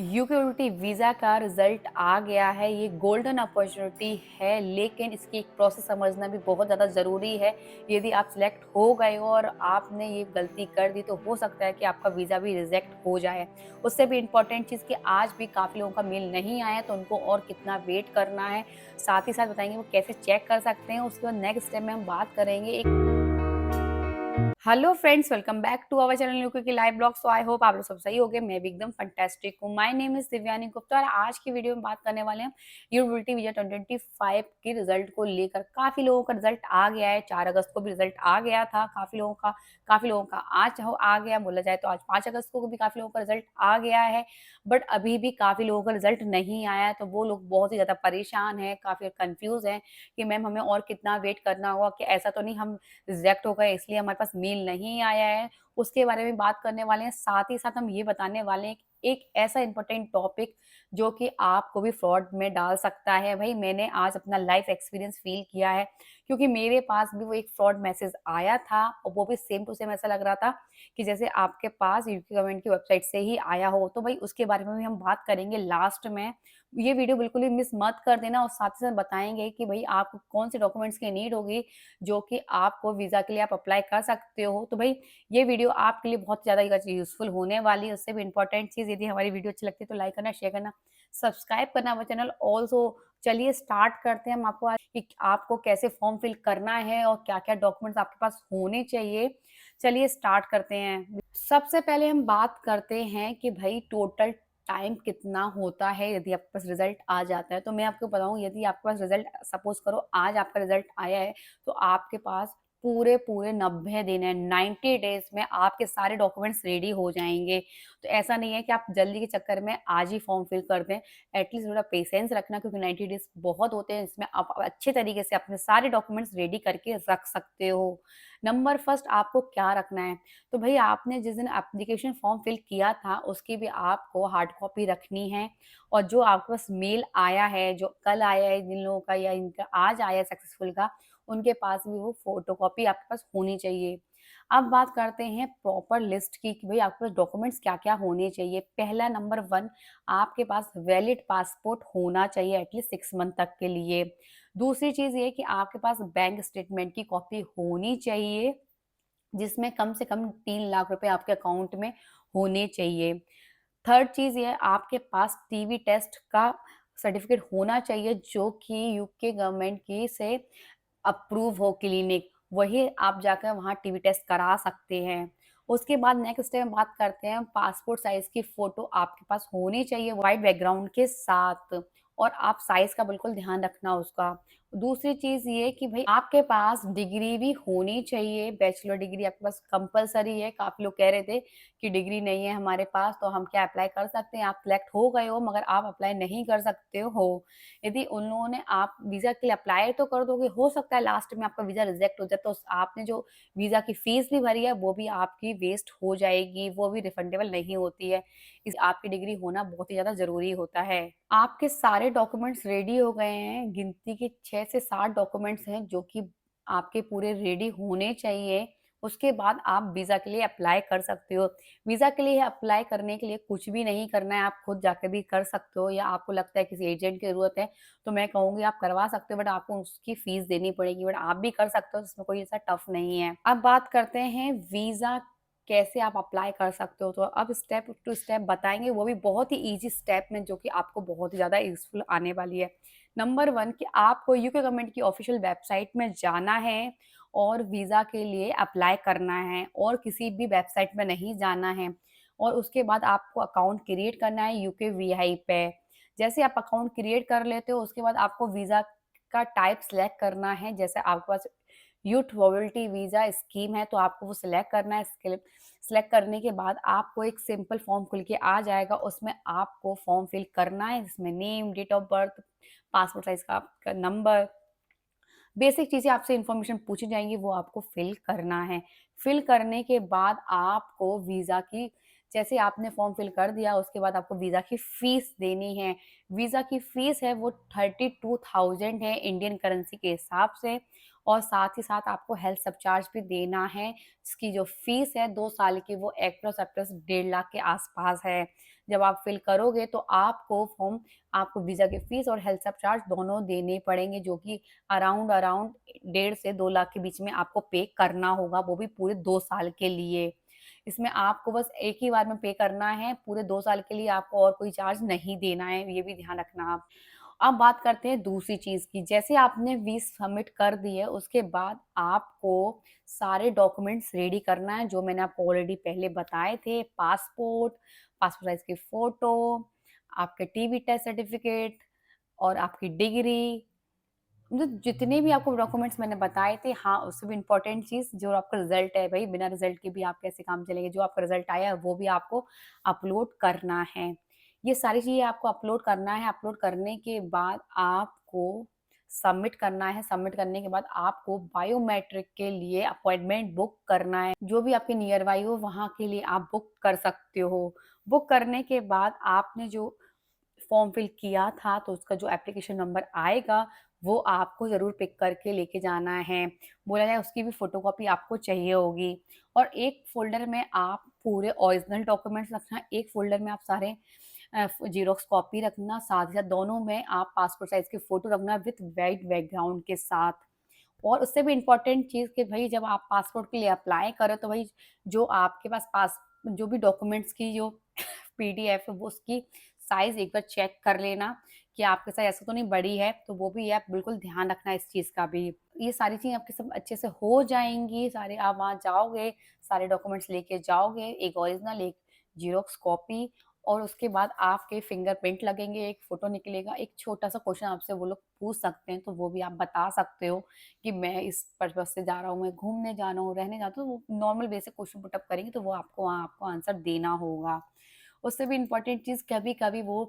UK visa का result आ गया है। ये गोल्डन अपॉर्च्युनिटी है, लेकिन इसकी एक प्रोसेस समझना भी बहुत ज़्यादा ज़रूरी है। यदि आप सिलेक्ट हो गए हो और आपने ये गलती कर दी, तो हो सकता है कि आपका वीज़ा भी रिजेक्ट हो जाए। उससे भी इम्पोर्टेंट चीज़ कि आज भी काफ़ी लोगों का मेल नहीं आया, तो उनको और कितना वेट करना है। साथ ही साथ बताएँगे वो कैसे चेक कर सकते हैं। उसके बाद नेक्स्ट स्टेप में हम बात करेंगे एक hello friends, welcome back to our channel new की live blog. So I hope आप लोग सब सही होंगे। मैं भी एकदम फंटास्टिक हूँ। My name is Divyani Gupta और आज की वीडियो में बात करने वाले हैं यूनिवर्सिटी वीजा 2025 के रिजल्ट को लेकर। काफी लोगों का रिजल्ट आ गया है। 4 अगस्त को भी रिजल्ट आ गया था। काफी लोगों का आज आ गया, बोला जाए तो आज 5 अगस्त को भी काफी लोगों का रिजल्ट आ गया है। बट अभी भी काफी लोगों का रिजल्ट नहीं आया है, तो वो लोग बहुत ही ज्यादा परेशान है, काफी कंफ्यूज है कि मैम हमें और कितना वेट करना होगा, कि ऐसा तो नहीं हम रिजेक्ट हो गए इसलिए हमारे पास मेल नहीं आया है। उसके बारे में बात करने वाले हैं। साथ ही साथ हम ये बताने वाले हैं कि एक ऐसा इंपॉर्टेंट टॉपिक जो कि आपको भी फ्रॉड में डाल सकता है। भाई मैंने आज अपना लाइफ एक्सपीरियंस फील किया है, क्योंकि मेरे पास भी वो एक फ्रॉड मैसेज आया था और वो भी सेम टू सेम ऐसा लग रहा था कि जैसे आपके पास यूके गवर्नमेंट की वेबसाइट से ही आया हो। तो भाई उसके बारे में भी हम बात करेंगे लास्ट में। ये वीडियो बिल्कुल भी मिस मत कर देना और साथ ही साथ बताएंगे कि भाई आपको कौन से डॉक्यूमेंट्स की नीड होगी जो कि आपको वीज़ा के लिए आप अप्लाई कर सकते हो। तो भाई ये वीडियो आपके लिए बहुत ज़्यादा यूज़फुल होने वाली है। उससे भी इम्पोर्टेंट चीज़, यदि हमारी वीडियो अच्छी लगती है तो लाइक करना, शेयर करना, सब्सक्राइब करना हमारा चैनल ऑल्सो। चलिए स्टार्ट करते हैं। हम आपको आज कि आपको कैसे फॉर्म फिल करना है और क्या-क्या डॉक्यूमेंट्स आपके पास होने चाहिए। चलिए स्टार्ट करते हैं। सबसे पहले हम बात करते हैं कि भाई टोटल टाइम कितना होता है यदि आपके पास रिजल्ट आ जाता है। तो मैं आपको बताऊँ, यदि आपके पास रिजल्ट सपोज़ करो आज आपका रिजल्ट आया है, तो आपके पास पूरे-पूरे 90 दिन है, 90 डेज़ में आपके सारे डॉक्यूमेंट्स रेडी हो जाएँगे। तो ऐसा नहीं है कि आप जल्दी के चक्कर में आज ही फॉर्म फिल कर दें। एटलीस्ट थोड़ा पेशेंस रखना, क्योंकि 90 डेज़ बहुत होते हैं, इसमें आप अच्छे तरीके से अपने सारे डॉक्यूमेंट्स रेडी करके रख सकते हो। नंबर फर्स्ट आपको क्या रखना है? तो भई आपने जिस दिन एप्लीकेशन फॉर्म फिल किया था, उसकी भी आपको हार्ड कॉपी रखनी है और जो आपके पास मेल आया है, जो कल आया है जिन लोगों का या इनका आज आया है सक्सेसफुल का, उनके पास भी वो फ़ोटोकॉपी आपके पास होनी चाहिए। अब बात करते हैं प्रॉपर लिस्ट की कि भई आपके पास डॉक्यूमेंट्स क्या-क्या होने चाहिए। पहला नंबर 1, आपके पास वैलिड पासपोर्ट होना चाहिए एटलीस्ट 6 मंथ तक के लिए। दूसरी चीज़ ये है कि आपके पास बैंक स्टेटमेंट की कॉपी होनी चाहिए, जिसमें कम से कम 3 लाख रुपए आपके अकाउंट में होने चाहिए। थर्ड चीज़ ये है, आपके पास टीबी टेस्ट का सर्टिफ़िकेट होना चाहिए, जो कि यूके गवर्नमेंट की से अप्रूव हो क्लिनिक, वही आप जाकर वहाँ टीबी टेस्ट करा सकते हैं। उसके बाद नेक्स्ट स्टेप में बात करते हैं, पासपोर्ट साइज़ की फ़ोटो आपके पास होनी चाहिए व्हाइट बैकग्राउंड के साथ, और आप साइज़ का बिल्कुल ध्यान रखना उसका। दूसरी चीज़ ये कि भई आपके पास डिग्री भी होनी चाहिए, बैचलर डिग्री आपके पास कंपल्सरी है। काफ़ी लोग कह रहे थे कि डिग्री नहीं है हमारे पास, तो हम क्या अप्लाई कर सकते हैं? आप सिलेक्ट हो गए हो, मगर आप अप्लाई नहीं कर सकते हो। यदि उन लोगों ने आप वीज़ा के लिए अप्लाई तो कर दोगे, हो सकता है लास्ट में आपका वीज़ा रिजेक्ट हो जाए, तो आपने जो वीज़ा की फीस भी भरी है, वो भी आपकी वेस्ट हो जाएगी, वो भी रिफंडेबल नहीं होती है। इस आपकी डिग्री होना बहुत ही ज़्यादा ज़रूरी होता है। आपके सारे डॉक्यूमेंट्स रेडी हो गए हैं, गिनती के 6 से 7 डॉक्यूमेंट्स हैं जो कि आपके पूरे रेडी होने चाहिए। उसके बाद आप वीज़ा के लिए अप्लाई कर सकते हो। वीज़ा के लिए अप्लाई करने के लिए कुछ भी नहीं करना है, आप खुद जाके भी कर सकते हो, या आपको लगता है किसी एजेंट की ज़रूरत है, तो मैं कहूँगी आप करवा सकते हो, बट आपको उसकी फ़ीस देनी पड़ेगी, बट आप भी कर सकते हो, इसमें कोई ऐसा टफ नहीं है। अब बात करते हैं वीज़ा कैसे आप अप्लाई कर सकते हो, तो अब स्टेप टू स्टेप बताएँगे, वो भी बहुत ही ईज़ी स्टेप में, जो कि आपको बहुत ही ज़्यादा यूज़फुल आने वाली है। नंबर 1 कि आपको यूके गवर्नमेंट की ऑफ़िशियल वेबसाइट में जाना है और वीज़ा के लिए अप्लाई करना है, और किसी भी वेबसाइट में नहीं जाना है। और उसके बाद आपको अकाउंट क्रिएट करना है यूके वीआई पे। जैसे आप अकाउंट क्रिएट कर लेते हो, उसके बाद आपको वीज़ा का टाइप सिलेक्ट करना है। जैसे आपके पास यूथ मोबिलिटी वीज़ा स्कीम है, तो आपको वो सिलेक्ट करना है। सिलेक्ट करने के बाद आपको एक सिंपल फॉर्म खुल के आ जाएगा, उसमें आपको फॉर्म फिल करना है, जिसमें name, date of birth, passport size का आपका नंबर, बेसिक चीज़ें आपसे इन्फॉर्मेशन पूछी जाएँगी, वो आपको फिल करना है। फिल करने के बाद आपको वीज़ा की जैसे आपने फॉर्म फिल कर दिया, उसके बाद आपको वीज़ा की फ़ीस देनी है। वीज़ा की फ़ीस है वो 32,000 है इंडियन करेंसी के हिसाब से, और साथ ही साथ आपको हेल्थ सब चार्ज भी देना है। इसकी जो फ़ीस है 2 साल की वो एप्रॉक्स 1.5 लाख के आस-पास है। जब आप फिल करोगे तो आपको फॉर्म आपको वीज़ा की फ़ीस और हेल्थ सब चार्ज दोनों देने पड़ेंगे, जो कि अराउंड अराउंड 1.5 से 2 लाख के बीच में आपको पे करना होगा, वो भी पूरे 2 साल के लिए। इसमें आपको बस एक ही बार में पे करना है, पूरे 2 साल के लिए आपको और कोई चार्ज नहीं देना है, ये भी ध्यान रखना आप। अब बात करते हैं दूसरी चीज़ की, जैसे आपने वीज़ सबमिट कर दी है, उसके बाद आपको सारे डॉक्यूमेंट्स रेडी करना है, जो मैंने आपको ऑलरेडी पहले बताए थे। पासपोर्ट, पासपोर्ट साइज़ की फ़ोटो, आपके टीबी टेस्ट सर्टिफ़िकेट और आपकी डिग्री, मतलब जितने भी आपको डॉक्यूमेंट्स मैंने बताए थे, हाँ, उससे भी इम्पोर्टेंट चीज़ जो आपका रिज़ल्ट है भई, बिना रिज़ल्ट के भी आप कैसे काम चलेंगे, जो आपका रिज़ल्ट आया है वो भी आपको अपलोड करना है। ये सारी चीज़ें आपको अपलोड करना है, अपलोड करने के बाद आपको सबमिट करना है, सबमिट करने के बाद आपको बायोमेट्रिक के लिए अपॉइंटमेंट बुक करना है। जो भी आपके नियर बाय हो वहाँ के लिए आप बुक कर सकते हो। बुक करने के बाद आपने जो फॉर्म फिल किया था, तो उसका जो एप्लीकेशन नंबर आएगा, वो आपको ज़रूर पिक करके लेके जाना है। बोला जाए उसकी भी फ़ोटोकॉपी आपको चाहिए होगी, और एक फ़ोल्डर में आप पूरे ओरिजिनल डॉक्यूमेंट्स रखना, एक फ़ोल्डर में आप सारे ज़ेरॉक्स कॉपी रखना, साथ ही साथ दोनों में आप पासपोर्ट साइज़ की फ़ोटो रखना विथ व्हाइट बैकग्राउंड के साथ। और उससे भी इम्पोर्टेंट चीज़ कि भई जब आप पासपोर्ट के लिए अप्लाई करो, तो भई जो आपके पास जो भी डॉक्यूमेंट्स की जो पीडीएफ है वो उसकी साइज़ एक बार चेक कर लेना कि आपके साथ ऐसा तो नहीं बड़ी है, तो वो भी आप बिल्कुल ध्यान रखना इस चीज़ का भी। ये सारी चीज़ें आपके सब अच्छे से हो जाएँगी, सारे आप वहाँ जाओगे, सारे डॉक्यूमेंट्स लेके जाओगे, एक ओरिजिनल, एक ज़ेरॉक्स कॉपी, और उसके बाद आपके फिंगरप्रिंट लगेंगे, एक फ़ोटो निकलेगा, एक छोटा-सा क्वेश्चन आपसे वो लोग पूछ सकते हैं, तो वो भी आप बता सकते हो कि मैं इस पर्पज़ से जा रहा हूँ, मैं घूमने जा रहा हूँ, रहने जा रहा हूँ, तो वो normal basic question put up करेंगे, तो वो आपको वहाँ आपको आंसर देना होगा। उससे भी इम्पोर्टेंट चीज़, कभी-कभी वो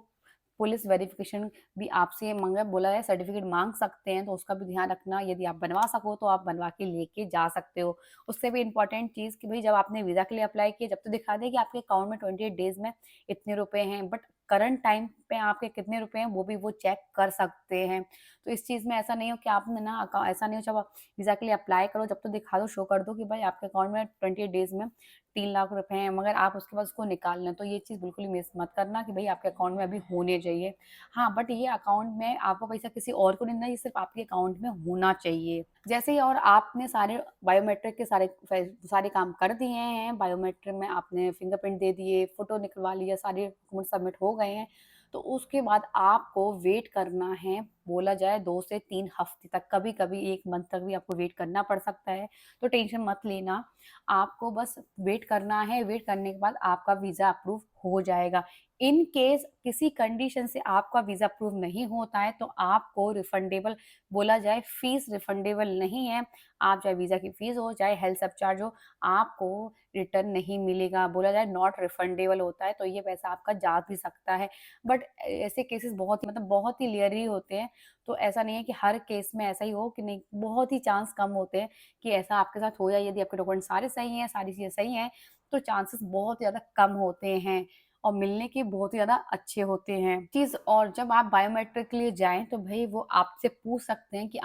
पुलिस वेरिफ़िकेशन भी आपसे माँगा बोला है, सर्टिफ़िकेट माँग सकते हैं, तो उसका भी ध्यान रखना। यदि आप बनवा सको तो आप बनवा के लेके जा सकते हो। उससे भी इम्पोर्टेंट चीज़ कि भई जब आपने वीज़ा के लिए अप्लाई किया, जब तो दिखा दें कि आपके अकाउंट में 28 डेज़ में इतने रुपए हैं, बट करंट टाइम पे आपके कितने रुपए हैं वो भी वो चेक कर सकते हैं। तो इस चीज़ में ऐसा नहीं हो कि आपने ना ऐसा नहीं हो जब आप वीज़ा के लिए अप्लाई करो, जब तो दिखा दो, शो कर दो कि भाई आपके अकाउंट में 28 डेज़ में 3 लाख रुपए हैं, मगर आप उसके बाद उसको निकाल लें, तो ये चीज़ बिल्कुल ही मिस मत करना कि भई आपके अकाउंट में अभी होने चाहिए। हाँ, बट ये अकाउंट में आपका पैसा किसी और को नहीं देना, ये सिर्फ़ आपके अकाउंट में होना चाहिए। जैसे ही और आपने सारे बायोमेट्रिक के सारे काम कर दिए हैं, बायोमेट्रिक में आपने फिंगरप्रिंट दे दिए, फ़ोटो निकलवा लिया, सारे डॉक्यूमेंट सबमिट हो गए हैं, तो उसके बाद आपको वेट करना है, बोला जाए 2 से 3 हफ़्ते तक, कभी-कभी 1 मंथ तक भी आपको वेट करना पड़ सकता है, तो टेंशन मत लेना। आपको बस वेट करना है, वेट करने के बाद आपका वीज़ा अप्रूव हो जाएगा। इन केस किसी कंडीशन से आपका वीज़ा अप्रूव नहीं होता है, तो आपको रिफंडेबल, बोला जाए फ़ीस रिफंडेबल नहीं है। आप चाहे वीज़ा की फ़ीस हो, चाहे हेल्थ सब चार्ज हो, आपको रिटर्न नहीं मिलेगा। बोला जाए नॉट रिफंडेबल होता है, तो ये पैसा आपका जा भी सकता है। बट ऐसे केसेस बहुत ही, मतलब बहुत ही रेयर ही होते हैं, तो ऐसा नहीं है कि हर केस में ऐसा ही हो कि नहीं, बहुत ही चांस कम होते हैं कि ऐसा आपके साथ हो जाए। यदि आपके डॉक्यूमेंट सारे सही हैं, सारी चीज़ें सही हैं, तो चांसेस बहुत ज़्यादा कम होते हैं और मिलने के बहुत ही ज़्यादा अच्छे होते हैं। चीज़ और, जब आप बायोमेट्रिक के लिए जाएँ, तो भई वो आपसे पूछ सकते हैं कि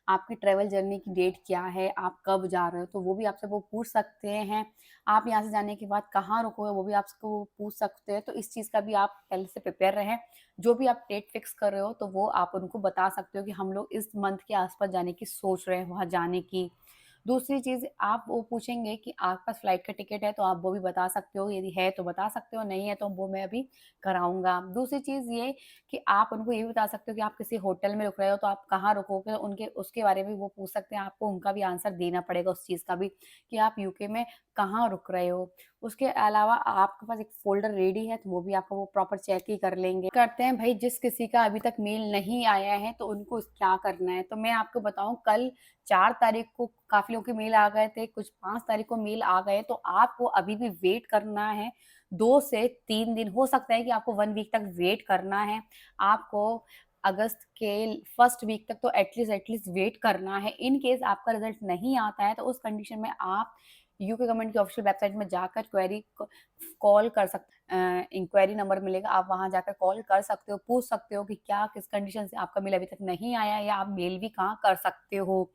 आपकी ट्रैवल जर्नी की डेट क्या है? आप कब जा रहे हो? तो वो भी आपसे वो पूछ सकते हैं। आप यहाँ से जाने के बाद कहाँ रुकोगे? वो भी आपको वो पूछ सकते हैं। तो इस चीज़ का भी आप पहले से प्रिपेयर रहें। जो भी आप डेट फिक्स कर रहे हो, तो वो आप उनको बता सकते हो कि हम लोग इस मंथ के आस-पास जाने की सोच रहे हैं, वहाँ जाने की। दूसरी चीज़, आप वो पूछेंगे कि आपके पास फ्लाइट का टिकट है, तो आप वो भी बता सकते हो, यदि है तो बता सकते हो, नहीं है तो वो मैं अभी कराऊँगा। दूसरी चीज़ ये कि आप उनको ये भी बता सकते हो कि आप किसी होटल में रुक रहे हो, तो आप कहाँ रुकोगे, उनके उसके बारे में वो पूछ सकते हैं, आपको उनका भी आंसर देना पड़ेगा उस चीज़ का भी, कि आप यूके में कहाँ रुक रहे हो। उसके अलावा आपके पास एक फ़ोल्डर रेडी है, तो वो भी आपका वो प्रॉपर चेक ही कर लेंगे। करते हैं भई, जिस किसी का अभी तक मेल नहीं आया है, तो उनको क्या करना है? तो मैं आपको बताऊँ, कल 4 तारीख को काफ़ी लोगों के मेल आ गए थे, कुछ 5 तारीख को मेल आ गए, तो आपको अभी भी वेट करना है 2 से 3 दिन, हो सकता है कि आपको 1 वीक तक वेट करना है। आपको अगस्त के फर्स्ट वीक तक तो एटलीस्ट वेट करना है। इन केस आपका रिज़ल्ट नहीं आता है, तो उस कंडीशन में आप यूके गवर्नमेंट की ऑफ़िशियल वेबसाइट में जाकर क्वेरी क कॉल कर इंक्वायरी नंबर मिलेगा, आप वहाँ जाकर कॉल कर सकते हो, पूछ सकते हो कि क्या किस कंडीशन से आपका मेल अभी तक नहीं आया है, या आप मेल भी कहाँ कर सकते हो।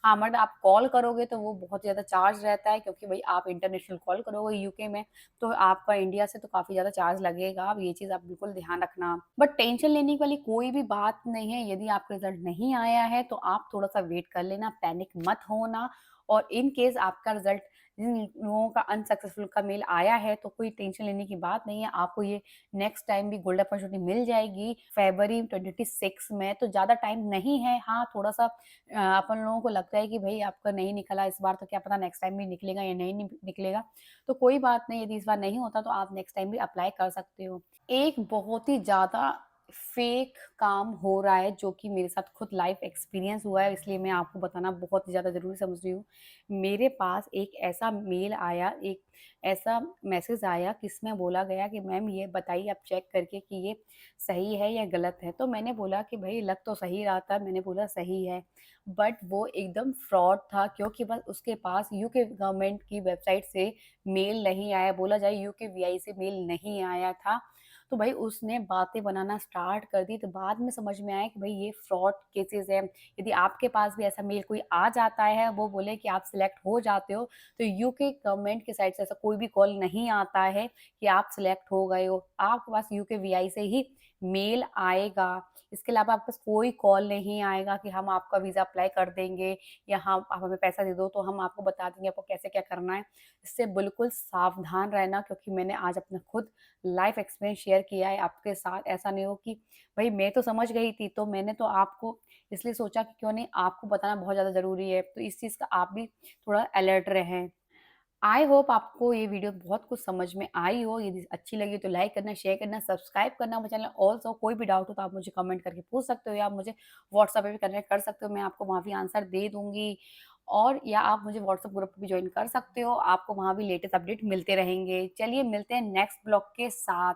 हाँ, मगर आप कॉल करोगे तो वो बहुत ज़्यादा चार्ज रहता है, क्योंकि भई आप इंटरनेशनल कॉल करोगे यूके में, तो आपका इंडिया से तो काफ़ी ज़्यादा चार्ज लगेगा। अब ये चीज़ आप बिल्कुल ध्यान रखना। बट टेंशन लेने वाली कोई भी बात नहीं है, यदि आपका रिज़ल्ट नहीं आया है तो आप थोड़ा-सा वेट कर लेना, पैनिक मत होना, और इन केस आपका रिज़ल्ट जिन लोगों का अनसक्सेसफुल का मेल आया है, तो कोई टेंशन लेने की बात नहीं है। आपको ये नेक्स्ट टाइम भी गोल्डन अपॉर्च्युनिटी मिल जाएगी फ़रवरी 2026 में, तो ज़्यादा टाइम नहीं है। हाँ, थोड़ा-सा अपन लोगों को लगता है कि भई आपका नहीं निकला इस बार, तो क्या पता नेक्स्ट टाइम भी निकलेगा या नहीं निकलेगा। तो कोई बात नहीं, यदि इस बार नहीं होता तो आप नेक्स्ट टाइम भी अप्लाई कर सकते हो। एक बहुत ही ज़्यादा फेक काम हो रहा है, जो कि मेरे साथ खुद लाइफ एक्सपीरियंस हुआ है, इसलिए मैं आपको बताना बहुत ही ज़्यादा ज़रूरी समझ रही हूँ। मेरे पास एक ऐसा मेल आया, एक ऐसा मैसेज आया जिसमें बोला गया कि मैम ये बताइए आप चेक करके कि ये सही है या गलत है। तो मैंने बोला कि भई लग तो सही रहा था, मैंने बोला सही है, बट वो एकदम फ्रॉड था, क्योंकि बस उसके पास यूके गवर्नमेंट की वेबसाइट से मेल नहीं आया, बोला जाए यूकेवीआई से मेल नहीं आया था। तो भई उसने बातें बनाना स्टार्ट कर दी, तो बाद में समझ में आया कि भई ये फ्रॉड केसेज़ है। यदि आपके पास भी ऐसा मेल कोई आ जाता है, वो बोले कि आप सिलेक्ट हो जाते हो, तो यूके गवर्नमेंट की साइड से ऐसा कोई भी कॉल नहीं आता है कि आप सिलेक्ट हो गए हो। आपके पास यूकेवीआई से ही मेल आएगा। इसके अलावा आपके पास कोई कॉल नहीं आएगा कि हम आपका वीज़ा अप्लाई कर देंगे, या हम आप हमें पैसा दे दो तो हम आपको बता देंगे आपको कैसे क्या करना है। इससे बिल्कुल सावधान रहना, क्योंकि मैंने आज अपना खुद लाइफ़ एक्सपीरियंस शेयर किया है आपके साथ। ऐसा नहीं हो कि भई मैं तो समझ गई थी, तो मैंने तो आपको इसलिए सोचा कि क्यों नहीं आपको बताना बहुत ज़्यादा ज़रूरी है। तो इस चीज़ का आप भी थोड़ा अलर्ट रहें। आई होप आपको ये वीडियो बहुत कुछ समझ में आई हो। यदि अच्छी लगी तो लाइक करना, शेयर करना, सब्सक्राइब करना मेरे चैनल। ऑल्सो कोई भी डाउट हो तो आप मुझे कमेंट करके पूछ सकते हो, या आप मुझे व्हाट्सएप पे भी कनेक्ट कर सकते हो, मैं आपको वहाँ भी आंसर दे दूँगी। और या आप मुझे व्हाट्सएप ग्रुप पे भी जॉइन कर सकते हो, आपको वहाँ भी लेटेस्ट अपडेट मिलते रहेंगे। चलिए मिलते हैं नेक्स्ट ब्लॉग के साथ।